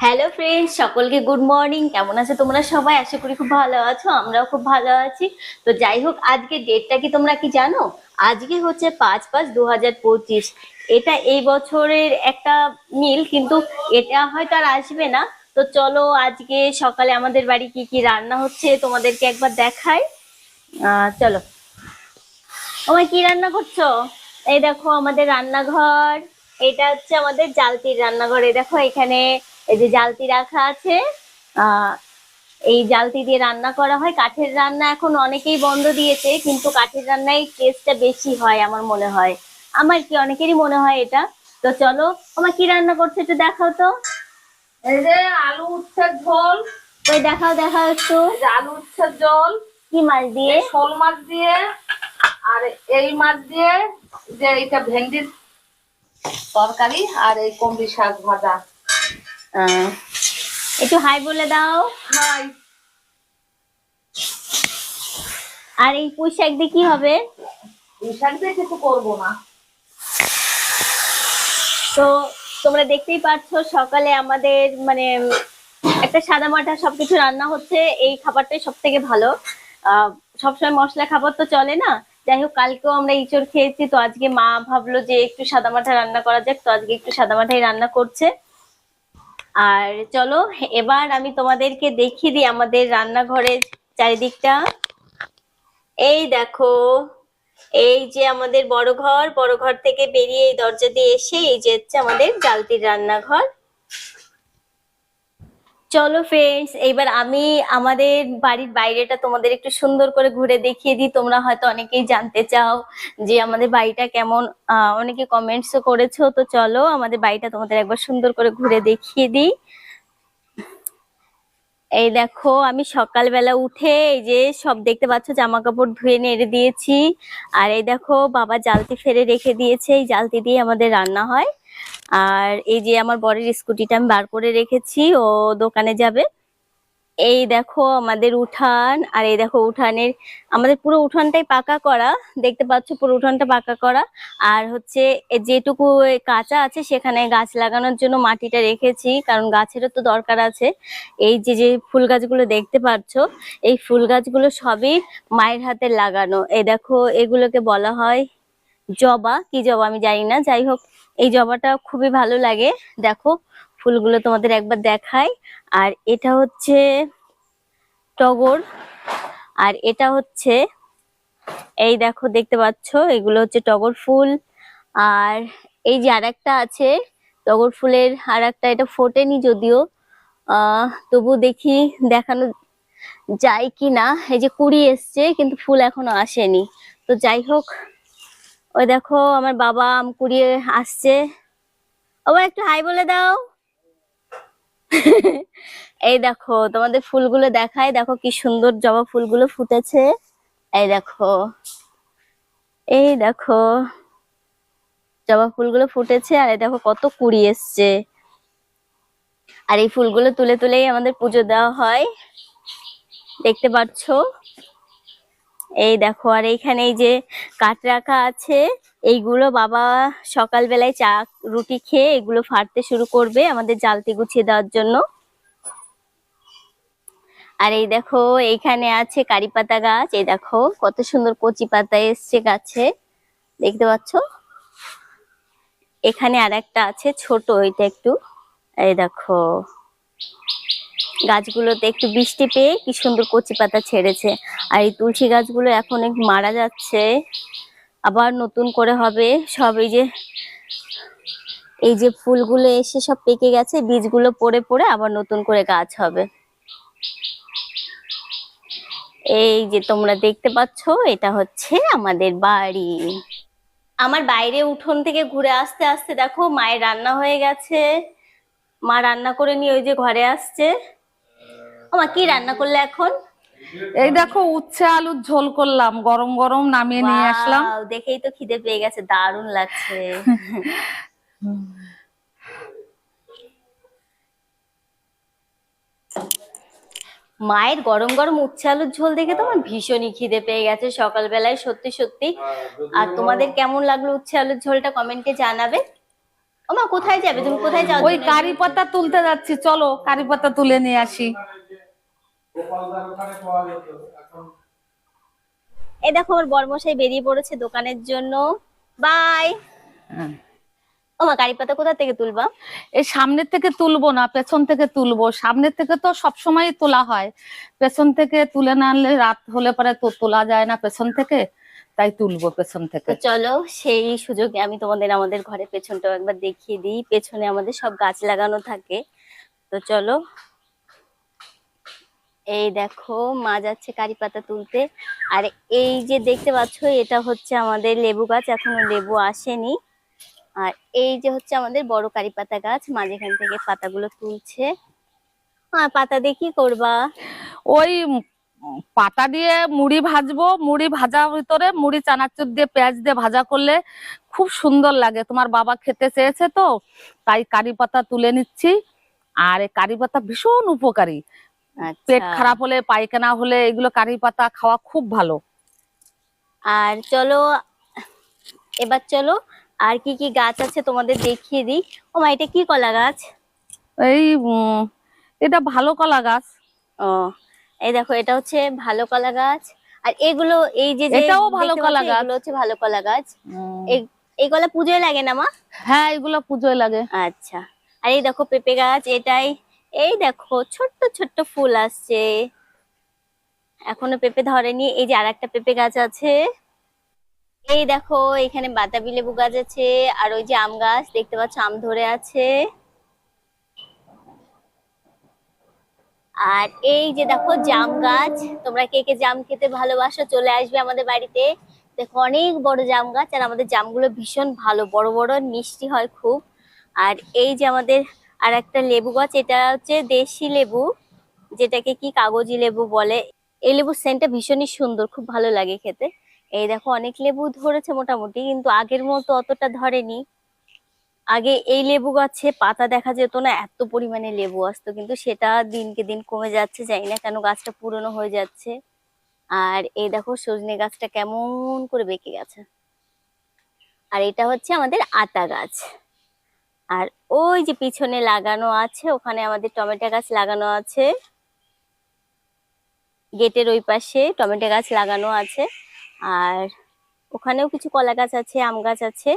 Hello friends, সকলকে good morning. কেমন আছো তোমরা সবাই? আশা করি খুব ভালো আছো, আমরাও খুব ভালো আছি। তো যাই হোক, আজকে ডেটটা কি তোমরা কি জানো? আজকে হচ্ছে 5/5/2025। এটা এই বছরের একটা মিল, কিন্তু এটা হয়তো আর আসবে না। তো চলো, আজকে সকালে আমাদের বাড়ি কি কি রান্না হচ্ছে তোমাদেরকে একবার দেখাই। চলো। ওমা, কি রান্না করছো? এই দেখো আমাদের রান্নাঘর। এটা হচ্ছে আমাদের জালতির রান্নাঘর। এই দেখো এখানে এই যে জালতি রাখা আছে। আহ এই জালতি দিয়ে রান্না করা হয়। কাঠের রান্না এখন অনেকেই বন্ধ দিয়েছে, কিন্তু কাঠের রান্নায় টেস্টটা বেশি হয় আমার মনে হয়। আমার কি, অনেকেরই মনে হয় এটা। তো চলো, আমার কি রান্না করছো একটু দেখাও তো। এই যে আলু উচ্ছের ঝোল। ওই দেখাও দেখাও একটু। আলু উচ্ছের ঝোল কি মাছ দিয়ে? শোল মাছ দিয়ে। আর এই মাছ দিয়ে যে এটা ভেন্ডির তরকারি, আর এই কমলি শাক ভাজা। একটু হাই বলে দাও। হাই। আর এই পুঁই শাক দিয়ে কি হবে? এই শাক দিয়ে কিছু করবো না। তো তোমরা দেখতেই পাচ্ছ, সকালে আমাদের মানে একটা সাদা মাঠা সবকিছু রান্না হচ্ছে। এই খাবারটাই সব থেকে ভালো। সবসময় মশলা খাবার তো চলে না। যাই হোক, কালকেও আমরা ইঁচড় খেয়েছি, তো আজকে মা ভাবলো যে একটু সাদা মাঠা রান্না করা যাক, তো আজকে একটু সাদা মাঠাই রান্না করছে। আর চলো, এবার আমি তোমাদেরকে দেখিয়ে দিই আমাদের রান্নাঘরের চারিদিকটা। এই দেখো, এই যে আমাদের বড় ঘর, বড় ঘর থেকে বেরিয়ে এই দরজা দিয়ে এসে এই যে হচ্ছে আমাদের জালতির রান্নাঘর। চলো ফ্রেন্ডস, এইবার আমি আমাদের বাড়ির বাইরেটা তোমাদের একটু সুন্দর করে ঘুরে দেখিয়ে দিই। তোমরা হয়তো অনেকেই জানতে চাও যে আমাদের বাড়িটা কেমন। অনেকে কমেন্টসও করেছো। তো চলো, আমাদের বাড়িটা তোমাদের একবার সুন্দর করে ঘুরে দেখিয়ে দিই। এই দেখো, আমি সকালবেলা উঠে এই যে সব দেখতে পাচ্ছ, জামা কাপড় ধুয়ে নেড়ে দিয়েছি। আর এই দেখো, বাবা জালতি ফেলে রেখে দিয়েছে, এই জালতি দিয়ে আমাদের রান্না হয়। আর এই যে আমার বরের স্কুটিটা আমি বার করে রেখেছি, ও দোকানে যাবে। এই দেখো আমাদের উঠান। আর এই দেখো উঠানের, আমাদের পুরো উঠানটাই পাকা করা। দেখতে পাচ্ছ, পুরো উঠানটা পাকা করা। আর হচ্ছে যেটুকু কাঁচা আছে সেখানে গাছ লাগানোর জন্য মাটিটা রেখেছি, কারণ গাছেরও তো দরকার আছে। এই যে যে ফুল গাছগুলো দেখতে পাচ্ছ, এই ফুল গাছগুলো সবই মায়ের হাতে লাগানো। এই দেখো, এগুলোকে বলা হয় জবা, কি জবা আমি জানি না। যাই হোক, এই জবাটা খুবই ভালো লাগে। দেখো, ফুলগুলো তোমাদের একবার দেখাই। আর এটা হচ্ছে টগর। আর এটা হচ্ছে, এই দেখো দেখতে পাচ্ছ, এগুলো হচ্ছে টগর ফুল। আর এই যে আরেকটা আছে টগর ফুলের আরেকটা, এটা ফোটেনি যদিও, তবু দেখি দেখানো যায় কি না। এই যে কুড়ি এসছে, কিন্তু ফুল এখনো আসেনি। তো যাই হোক, ওই দেখো আমার বাবা আম কুড়িয়ে আসছে। ও, একটু হাই বলে দাও। এই দেখো তোমাদের ফুলগুলো দেখায়, দেখো কি সুন্দর জবা ফুলগুলো ফুটেছে। এই দেখো, এই দেখো জবা ফুলগুলো ফুটেছে। আর এই দেখো কত কুড়ি এসছে। আর এই ফুলগুলো তুলে তুলেই আমাদের পুজো দেওয়া হয়, দেখতে পাচ্ছ। এই দেখো, আর এইখানে এই যে কাঠ রাখা আছে, এইগুলো বাবা সকালবেলায় চা রুটি খেয়ে এগুলো ফাড়তে শুরু করবে আমাদের জালতি গুছিয়ে দেওয়ার জন্য। আর এই দেখো, এইখানে আছে কারি পাতা গাছ। এই দেখো কত সুন্দর কচি পাতা এসছে গাছে, দেখতে পাচ্ছ। এখানে আর একটা আছে ছোট, এটা একটু, এই দেখো গাছগুলোতে একটু বৃষ্টি পেয়ে কি সুন্দর কচি পাতা ছেড়েছে। আর এই তুলসী গাছগুলো এখন একটু মারা যাচ্ছে, আবার নতুন করে হবে সব। এই যে ফুলগুলো এসে সব পেকে গেছে, বীজগুলো পড়ে পড়ে আবার নতুন করে গাছ হবে। এই যে তোমরা দেখতে পাচ্ছ, এটা হচ্ছে আমাদের বাড়ি। আমার বাইরে উঠোন থেকে ঘুরে আসতে আসতে দেখো মায়ের রান্না হয়ে গেছে। মা রান্না করে নিয়ে ওই যে ঘরে আসছে। মা কি রান্না করলে এখন? এই দেখো উচ্ছে আলুর ঝোল করলাম, গরম গরম নামিয়ে নিয়ে আসলাম। ওয়াও, দেখেই তো খিদে পেয়ে গেছে, দারুণ লাগছে। মায়ের গরম গরম উচ্ছে আলুর ঝোল দেখে তো আমার ভীষণই খিদে পেয়ে গেছে সকালবেলায়, সত্যি সত্যি। আর তোমাদের কেমন লাগলো উচ্ছে আলুর ঝোলটা কমেন্টে জানাবে। ওমা কোথায় যাবে, তুমি কোথায় যাও? ওই কারি পাতা তুলতে যাচ্ছি, চলো কারি পাতা তুলে নিয়ে আসি। এই দেখো আমার বরমশাই বেরিয়ে পড়েছে দোকানের জন্য। বাই। হ্যাঁ। ওমা কারি পাতা কোথা থেকে তুলবা? এই সামনের থেকে তুলবো না, পেছন থেকে তুলবো। সামনের থেকে তো সবসময় তোলা হয়, পেছন থেকে তুলে না আনলে রাত হলে পরে তো তোলা যায় না পেছন থেকে, তাই তুলবো পেছন থেকে। তো চলো সেই সুযোগে আমি তোমাদের আমাদের ঘরের পেছনটাও একবার দেখিয়ে দিই। পেছনে আমাদের সব গাছ লাগানো থাকে। তো চলো, এই দেখো মা যাচ্ছে কারি পাতা তুলতে। আর এই যে দেখতে পাচ্ছ এটা হচ্ছে আমাদের লেবু গাছ, এখনো লেবু আসেনি। আর এই যে হচ্ছে আমাদের বড় কারি পাতা গাছ, মা যেখান থেকে পাতাগুলো তুলছে। আর পাতা দিয়ে কি করবা? ওই পাতা দিয়ে মুড়ি ভাজবো, মুড়ি ভাজা ভিতরে মুড়ি চানাচুর দিয়ে পেঁয়াজ দিয়ে ভাজা করলে খুব সুন্দর লাগে। তোমার বাবা খেতে চেয়েছে তো, তাই কারি পাতা তুলে নিচ্ছি। আর এই কারি পাতা ভীষণ উপকারী, পেট আচ্ছা, খারাপ হলে পায়খানা হলে এগুলো কারি পাতা খাওয়া খুব ভালো। আর চলো এবার চলো আর কি কি গাছ আছে তোমাদের দেখিয়ে দিই। ও মা এটা কি কলা গাছ? এই এটা ভালো কলা গাছ। ও, এই দেখো এটা হচ্ছে ভালো কলা গাছ। আর এগুলো এই যে যে এটাও ভালো দেখতে কলা পাচ্ছ গাছ। এগুলো হচ্ছে ভালো কলা গাছ। উম, এই এই কলা পুজোয় লাগে না মা? হ্যাঁ, এগুলো পুজোয় লাগে। আচ্ছা, আর এই দেখো পেঁপে গাছ এটাই। এই দেখো ছোট্ট ছোট্ট ফুল আসছে, এখনো পেঁপে ধরেনি। এই যে আরেকটা পেঁপে গাছ আছে। এই দেখো এখানে বাতাবি লেবু গাছ আছে। আর ওই যে আম গাছ দেখতে পাচ্ছ, আম ধরে আছে। আর এই যে দেখো জাম গাছ, তোমরা কে কে জাম খেতে ভালোবাসো চলে আসবে আমাদের বাড়িতে। দেখো অনেক বড় জাম গাছ, আর আমাদের জামগুলো ভীষণ ভালো, বড় বড় মিষ্টি হয় খুব। আর এই যে আমাদের আর একটা লেবু গাছ, এটা হচ্ছে দেশি লেবু, যেটাকে কি কাগজি লেবু বলে। এই লেবুর সেন্টটা ভীষণই সুন্দর, খুব ভালো লাগে খেতে। এই দেখো অনেক লেবু ধরেছে মোটামুটি, কিন্তু আগের মতো অতটা ধরেনি। আগে এই লেবু গাছে পাতা দেখা যেত না, এত পরিমাণে লেবু আসতো, কিন্তু সেটা দিনকে দিন কমে যাচ্ছে, জানি না কেন, গাছটা পুরনো হয়ে যাচ্ছে। আর এই দেখো সজনে গাছটা কেমন করে বেঁকে গেছে। আর এটা হচ্ছে আমাদের আতা গাছ। আর ওই যে পিছনে লাগানো আছে, ওখানে আমাদের টমেটো গাছ লাগানো আছে। গেটের ওই পাশে টমেটো গাছ লাগানো আছে। আর ওখানেও কিছু কলা গাছ আছে, আম গাছ আছে।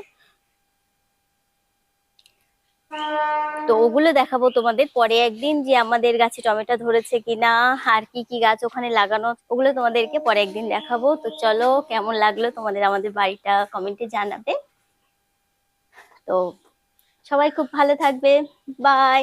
তো ওগুলো দেখাবো তোমাদের পরে একদিন, যে আমাদের গাছে টমেটো ধরেছে কিনা, আর কি কি গাছ ওখানে লাগানো, ওগুলো তোমাদেরকে পরে একদিন দেখাবো। তো চলো, কেমন লাগলো তোমাদের আমাদের বাড়িটা কমেন্টে জানাবে। তো সবাই খুব ভালো থাকবে। বাই।